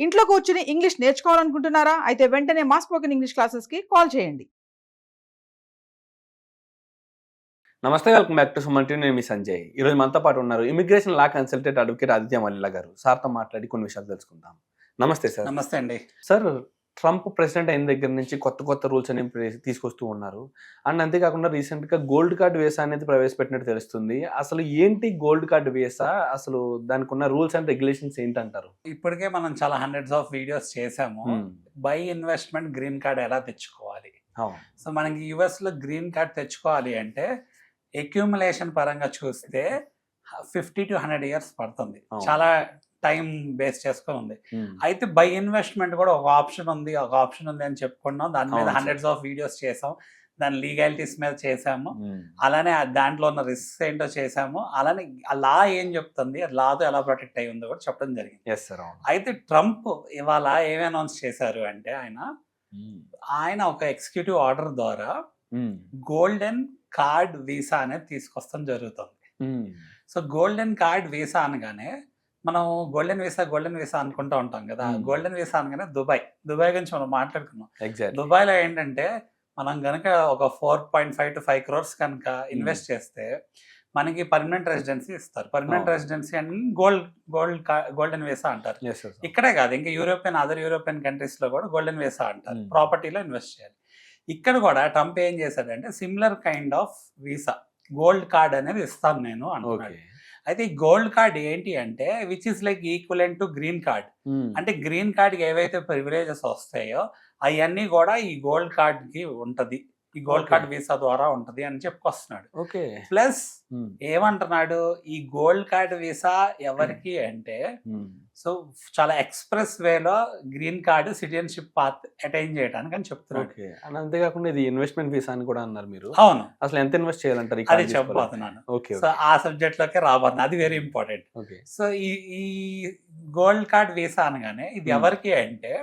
ఇంట్లో కూర్చుని ఇంగ్లీష్ నేర్చుకోవాలనుకుంటున్నారా? అయితే వెంటనే మా స్పోకెన్ ఇంగ్లీష్ క్లాసెస్‌కి కాల్ చేయండి. నమస్తే, welcome back to Suman TV. నేను మీ సంజయ్. ఈరోజు మనతో పాటు ఉన్నారు immigration law consultant advocate Aditya Mallila గారు. సార్తో మాట్లాడి కొన్ని విషయాలు తెలుసుకుందాం. నమస్తే సార్. నమస్తే అండి. సార్, ట్రంప్ ప్రెసిడెంట్ అయిన దగ్గర నుంచి కొత్త రూల్స్ అనేవి తీసుకొస్తూ ఉన్నారు. అండ్ అంతేకాకుండా రీసెంట్గా గోల్డ్ కార్డ్ వీసా అనేది ప్రవేశపెట్టినట్టు తెలుస్తుంది. అసలు ఏంటి గోల్డ్ కార్డ్ వీసా? అసలు దానికి ఉన్న రూల్స్ అండ్ రెగ్యులేషన్స్ ఏంటంటారు? ఇప్పటికే మనం చాలా హండ్రెడ్స్ ఆఫ్ వీడియోస్ చేసాము. బై ఇన్వెస్ట్మెంట్ గ్రీన్ కార్డ్ ఎలా తెచ్చుకోవాలి. సో మనకి యుఎస్ లో గ్రీన్ కార్డ్ తెచ్చుకోవాలి అంటే అక్యూములేషన్ పరంగా చూస్తే 50 to 100 years పడుతుంది. చాలా టైం బేస్ చేసుకొని ఉంది. అయితే బై ఇన్వెస్ట్మెంట్ కూడా ఒక ఆప్షన్ ఉంది అని చెప్పుకున్నాం. దాని మీద హండ్రెడ్స్ ఆఫ్ వీడియోస్ చేసాం. దాని లీగాలిటీస్ మీద చేసాము. అలానే దాంట్లో ఉన్న రిస్క్ ఏంటో చేసాము. అలానే ఆ లా ఏం చెప్తుంది, లాతో ఎలా ప్రొటెక్ట్ అయ్యి ఉందో కూడా చెప్పడం జరిగింది. అయితే ట్రంప్ ఇవాళ ఏమి అనౌన్స్ చేశారు అంటే ఆయన ఒక ఎగ్జిక్యూటివ్ ఆర్డర్ ద్వారా గోల్డెన్ కార్డ్ వీసా అనేది తీసుకొస్తాం జరుగుతుంది. సో గోల్డెన్ కార్డ్ వీసా అనగానే మనం గోల్డెన్ వీసా అనుకుంటూ ఉంటాం కదా. గోల్డెన్ వీసా అనగానే దుబాయ్ గురించి మనం మాట్లాడుకున్నాం. దుబాయ్లో ఏంటంటే మనం కనుక ఒక 4.5 to 5 crores కనుక ఇన్వెస్ట్ చేస్తే మనకి పర్మనెంట్ రెసిడెన్సీ ఇస్తారు. పర్మనెంట్ రెసిడెన్సీ అని గోల్డెన్ వీసా అంటారు. ఇక్కడే కాదు, ఇంకా అదర్ యూరోపియన్ కంట్రీస్ లో కూడా గోల్డెన్ వీసా అంటారు. ప్రాపర్టీలో ఇన్వెస్ట్ చేయాలి. ఇక్కడ కూడా ట్రంప్ ఏం చేశాడంటే similar kind of visa gold card అనేది ఇస్తాను నేను అంటున్నాడు. అయితే ఈ గోల్డ్ కార్డ్ ఏంటి అంటే which is like equivalent to green card. అంటే గ్రీన్ కార్డ్ కి ఏవైతే ప్రివిలేజెస్ వస్తాయో అవన్నీ కూడా ఈ గోల్డ్ కార్డ్ కి ఉంటది. ఈ గోల్డ్ కార్డ్ వీసా ద్వారా ఉంటది అని చెప్పుకొస్తున్నాడు. ప్లస్ ఏమంటున్నాడు, ఈ గోల్డ్ కార్డ్ వీసా ఎవరికి అంటే సో చాలా ఎక్స్ప్రెస్ వేలో green card citizenship path attain చేయడానికి అని చెప్తున్నాడు. అంతేకాకుండా ఇది ఇన్వెస్ట్మెంట్ వీసా అని కూడా అన్నారు మీరు. అవును, అసలు ఎంత ఇన్వెస్ట్ చేయాలంటారు? అది చెప్పబోతున్నాను. సో ఆ సబ్జెక్ట్ లోకి రాబోతుంది, అది వెరీ ఇంపార్టెంట్. సో ఈ గోల్డ్ కార్డ్ వీసా అనగానే ఇది ఎవరికి అంటే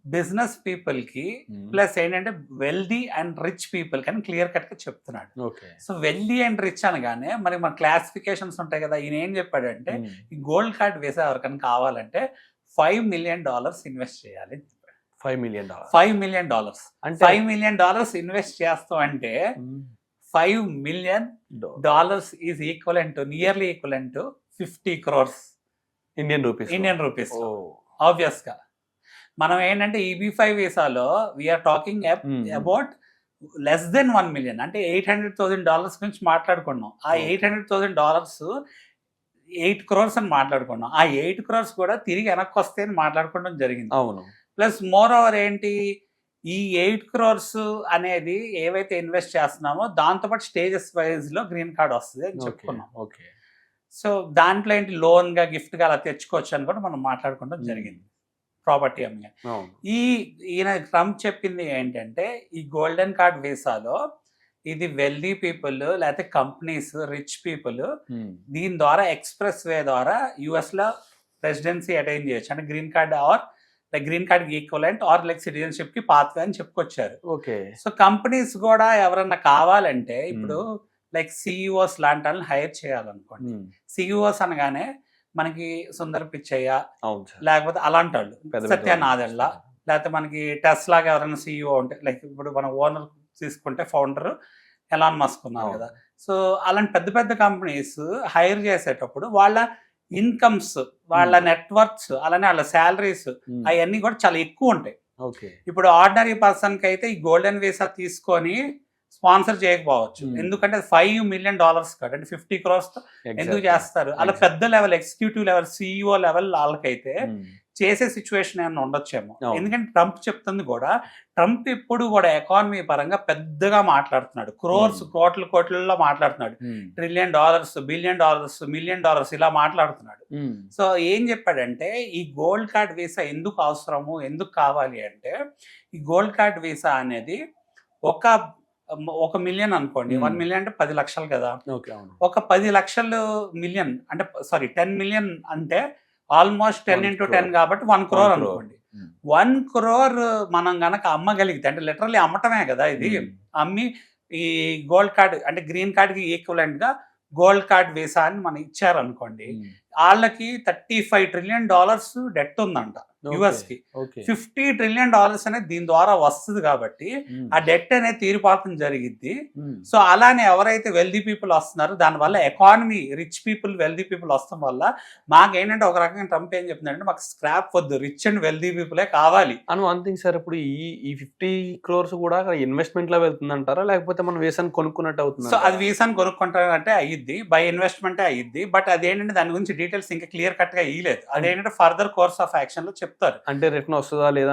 బిజినెస్ పీపుల్ కి ప్లస్ ఏంటంటే వెల్దీ అండ్ రిచ్ పీపుల్ కానీ క్లియర్ కట్ గా చెప్తున్నాడు. సో వెల్దీ అండ్ రిచ్ అనగానే మరి మన క్లాసిఫికేషన్స్ ఉంటాయి కదా. ఈయన ఏం చెప్పాడంటే ఈ గోల్డ్ కార్డ్ వీసా ఎవరికైనా కావాలంటే $5 million ఇన్వెస్ట్ చేయాలి. $5 million అంటే $5 million ఇన్వెస్ట్ చేస్తాం అంటే $5 million is nearly equivalent to 50 crores Indian rupees. Obvious గా మనం ఏంటంటే EB-5 వీసాలో we're talking about less than $1 million అంటే $800,000 గురించి మాట్లాడుకున్నాం. ఆ $800,000 8 crores అని మాట్లాడుకున్నాం. ఆ 8 crores కూడా తిరిగి వెనక్కి వస్తే అని మాట్లాడుకోవడం జరిగింది. అవును. ప్లస్ మోర్ ఓవర్ ఏంటి, ఈ 8 crores అనేది ఏవైతే ఇన్వెస్ట్ చేస్తున్నామో దాంతోపాటు స్టేజెస్ వైజ్ లో గ్రీన్ కార్డ్ వస్తుంది అని చెప్పుకున్నాం. సో దాంట్లో ఏంటి లోన్ గా గిఫ్ట్ గా అలా తెచ్చుకోవచ్చు అని కూడా మనం మాట్లాడుకోవడం జరిగింది. ప్రాపర్టీ అమ్మే ఈయన ట్రంప్ చెప్పింది ఏంటంటే ఈ గోల్డెన్ కార్డ్ వీసాలో ఇది వెల్దీ పీపుల్ లేకపోతే కంపెనీస్ రిచ్ పీపుల్ దీని ద్వారా ఎక్స్ప్రెస్ వే ద్వారా యుఎస్ లో రెసిడెన్సీ అటైన్ చేయొచ్చు. అంటే green card or like green card equivalent or like citizenship కి పాత్వే అని చెప్పుకొచ్చారు. సో కంపెనీస్ కూడా ఎవరన్నా కావాలంటే ఇప్పుడు లైక్ సిఇఓస్ లాంటి వాళ్ళని హైర్ చేయాలనుకోండి. సిఇఓస్ అనగానే మనకి సుందర్ పిచ్చయ్య లేకపోతే అలాంటి వాళ్ళు, సత్య నాదెళ్ళ, లేకపోతే మనకి టెస్లాగా ఎవరైనా సిఇఓ ఉంటే లైక్ ఇప్పుడు మన ఓనర్ తీసుకుంటే ఫౌండర్ ఎలాన్ మస్క్ ఉన్నారు కదా. సో అలాంటి పెద్ద పెద్ద కంపెనీస్ హైర్ చేసేటప్పుడు వాళ్ళ ఇన్కమ్స్, వాళ్ళ నెట్వర్క్స్, అలానే వాళ్ళ శాలరీస్ అవన్నీ కూడా చాలా ఎక్కువ ఉంటాయి. ఇప్పుడు ఆర్డినరీ పర్సన్ కి అయితే ఈ గోల్డెన్ వీసా తీసుకొని స్పాన్సర్ చేయకపోవచ్చు. ఎందుకంటే $5 million కాదు అంటే 50 crores ఎందుకు చేస్తారు. అలా పెద్ద level executive level CEO level వాళ్ళకైతే చేసే సిచ్యువేషన్ ఏమైనా ఉండొచ్చేమో. ఎందుకంటే ట్రంప్ చెప్తుంది కూడా, ట్రంప్ ఎప్పుడు కూడా ఎకానమీ పరంగా పెద్దగా మాట్లాడుతున్నాడు. కోట్లలో మాట్లాడుతున్నాడు. $1 trillion, $1 billion, $1 million ఇలా మాట్లాడుతున్నాడు. సో ఏం చెప్పాడంటే ఈ గోల్డ్ కార్డ్ వీసా ఎందుకు అవసరము, ఎందుకు కావాలి అంటే ఈ గోల్డ్ కార్డ్ వీసా అనేది ఒక మిలియన్ అనుకోండి, 1 million అంటే 10 లక్షలు కదా. ఒక 10 లక్షలు మిలియన్ అంటే 10 million అంటే ఆల్మోస్ట్ 10 into 10 కాబట్టి 1 crore అనుకోండి. 1 crore మనం గనక అమ్మగలిగితే అంటే లిటరల్లీ అమ్మటమే కదా ఇది. అమ్మి ఈ గోల్డ్ కార్డ్ అంటే గ్రీన్ కార్డ్ కి ఈక్వలెంట్ గా గోల్డ్ కార్డ్ వీసా అని మనం ఇచ్చారనుకోండి, వాళ్ళకి $35 trillion డెట్ ఉందంట యుఎస్ కి. $50 trillion అనేది దీని ద్వారా వస్తుంది కాబట్టి ఆ డెట్ అనేది తీరిపాతం జరిగిద్ది. సో అలానే ఎవరైతే వెల్దీ పీపుల్ వస్తున్నారో దానివల్ల economy rich people wealthy people వస్తాం వల్ల మాకేంటంటే ఒక రకంగా ట్రంప్ ఏం చెప్తున్నాడంటే మాకు స్క్రాప్ వద్దు, రిచ్ అండ్ వెల్దీ పీపులే కావాలి అని. వన్ థింగ్ సార్, ఇప్పుడు ఈ 50 crores కూడా ఇన్వెస్ట్మెంట్ లో వెళ్తుంది అంటారా, లేకపోతే మనం వేసాన్ని కొనుక్కున్నట్టు అవుతుంది? సో అది వీసాని కొనుక్కుంటారంటే అయ్యిద్ది, బై ఇన్వెస్ట్మెంటే అయ్యిద్ది. బట్ అదేంటంటే దాని గురించి డీటెయిల్స్ ఇంకా క్లియర్ కట్ గా ఇయ్యలేదు. అదేంటంటే ఫర్దర్ కోర్స్ ఆఫ్ యాక్షన్ లో చెప్తారు. అంటే రిటర్న్ వస్తుందా లేదా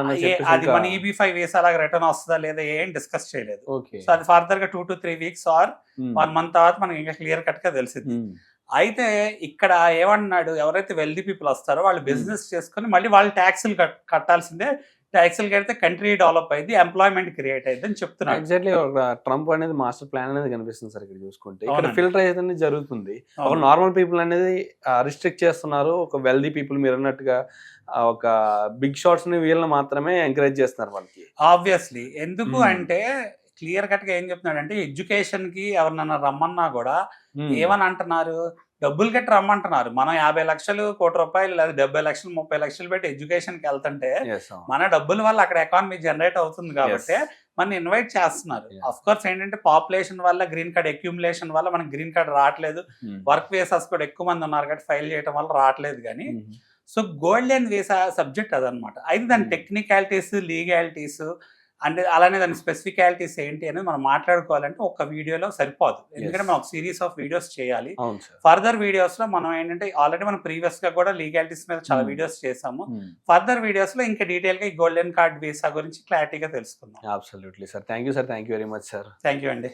అది మన EB-5 వీసా లాగా రిటర్న్ వస్తుందా లేదా ఏం డిస్కస్ చేయలేదు. సో అది ఫర్దర్ గా 2 to 3 weeks ఆర్ 1 month తర్వాత మనకి ఇంకా క్లియర్ కట్ గా తెలిసింది. అయితే ఇక్కడ ఏమన్నాడు, ఎవరైతే వెల్దీ పీపుల్ వస్తారో వాళ్ళు బిజినెస్ చేసుకుని మళ్ళీ వాళ్ళు ట్యాక్సులు కట్టాల్సిందే. ట్యాక్సులు కడితే కంట్రీ డెవలప్ అయింది, ఎంప్లాయ్మెంట్ క్రియేట్ అయింది అని చెప్తున్నారు. ఎగ్జాక్ట్లీ ట్రంప్ అనేది మాస్టర్ ప్లాన్ అనేది కనిపిస్తుంది సార్ ఇక్కడ చూసుకుంటే. ఇక్కడ ఫిల్టర్ అనేది జరుగుతుంది. ఒక నార్మల్ పీపుల్ అనేది రిస్ట్రిక్ట్ చేస్తున్నారు, ఒక వెల్దీ పీపుల్ మీరు అన్నట్టుగా ఒక బిగ్ షాట్స్ ని వీళ్ళని మాత్రమే ఎంకరేజ్ చేస్తున్నారు వాళ్ళకి. ఆబ్వియస్లీ ఎందుకు అంటే క్లియర్ కట్ గా ఏం చెప్తున్నాడు అంటే ఎడ్యుకేషన్ కి ఎవరినన్నా రమ్మన్నా కూడా ఏమని అంటున్నారు, డబ్బులు కట్టి రమ్మంటున్నారు. మనం 50 లక్షలు, ₹1 కోటి లేదా 70 లక్షలు 30 లక్షలు పెట్టి ఎడ్యుకేషన్ కి వెళ్తుంటే మన డబ్బుల వల్ల అక్కడ ఎకానమీ జనరేట్ అవుతుంది కాబట్టి మన ఇన్వైట్ చేస్తున్నారు. అఫ్ కోర్స్ ఏంటంటే పాపులేషన్ వల్ల గ్రీన్ కార్డ్ అక్యూములేషన్ వల్ల మనకి గ్రీన్ కార్డ్ రావట్లేదు. వర్క్ వీసాస్ కూడా ఎక్కువ మంది ఉన్నారు కాబట్టి ఫైల్ చేయడం వల్ల రావట్లేదు. కానీ సో గోల్డెన్ వీసా సబ్జెక్ట్ అదనమాట. అయితే దాని టెక్నికాలిటీస్, లీగాలిటీస్ అంటే అలానే దాని స్పెసిఫికాలిటీస్ ఏంటి అనేది మనం మాట్లాడుకోవాలంటే ఒక వీడియోలో సరిపోదు. ఎందుకంటే మనం ఒక సిరీస్ ఆఫ్ వీడియోస్ చేయాలి. ఫర్దర్ వీడియోస్ లో మనం ఏంటంటే ఆల్రెడీ మనం ప్రీవియస్ గా కూడా లీగాలిటీస్ మీద చాలా వీడియోస్ చేసాము. ఫర్దర్ వీడియోస్ లో ఇంకా డీటెయిల్ గా ఈ గోల్డెన్ కార్డ్ వీసా గురించి క్లారిటీగా తెలుసుకుందాం. Absolutely sir. Thank you very much sir. Thank you అండి.